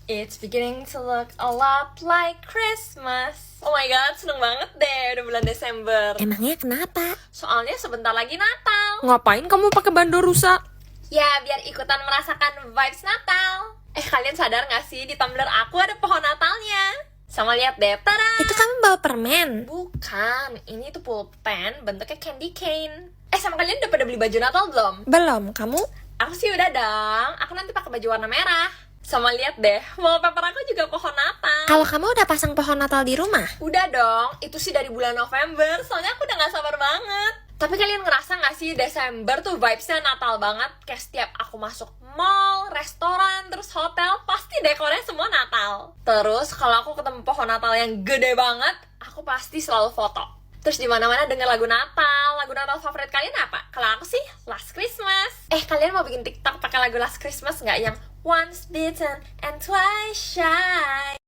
It's beginning to look a lot like Christmas. Oh my god, seneng banget deh udah bulan Desember. Emangnya kenapa? Soalnya sebentar lagi Natal. Ngapain kamu pakai bando rusa? Ya, biar ikutan merasakan vibes Natal. Kalian sadar gak sih di tumbler aku ada pohon Natalnya? Sama lihat deh, tada! Itu kamu bawa permen? Bukan, ini tuh pulpen bentuknya candy cane. Sama kalian udah pada beli baju Natal belum? Belum, kamu? Aku sih udah dong, aku nanti pakai baju warna merah. Sama lihat deh, wallpaper aku juga pohon Natal. Kalau kamu udah pasang pohon Natal di rumah? Udah dong, itu sih dari bulan November, soalnya aku udah gak sabar banget. Tapi kalian ngerasa gak sih Desember tuh vibesnya Natal banget? Kayak setiap aku masuk mall, restoran, terus hotel, pasti dekornya semua Natal. Terus kalau aku ketemu pohon Natal yang gede banget, aku pasti selalu foto. Terus di mana-mana denger lagu Natal. Lagu Natal favorit kalian apa? Kalau aku sih Last Christmas. Kalian mau bikin TikTok pakai lagu Last Christmas nggak yang Once bitten and twice shy?